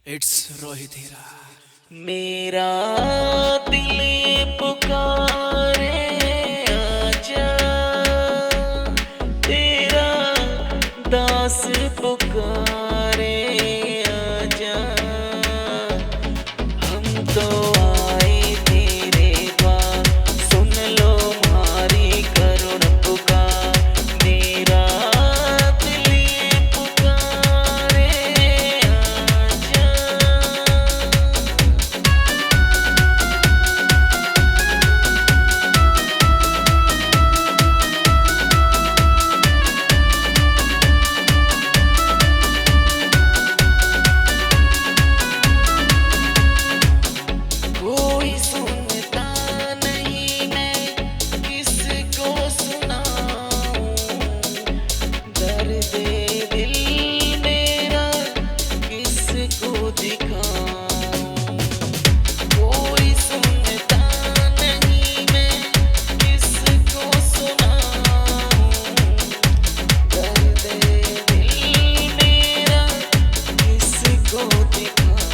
It's Rohit हीरा। मेरा दिल पुकारे आजा, तेरा दास पुकारे आजा। हम तो आए तेरे द्वार, सुन लो हमारी करुण पुकार। मेरा दिल पुकारे आजा। कोई सुनता नहीं, मैं किसको सुनाऊं? दर्द दिल मेरा किसको दिखाऊं? कोई सुनता नहीं, मैं किसको सुनाऊं? दर्द दिल मेरा किसको दिखाऊं?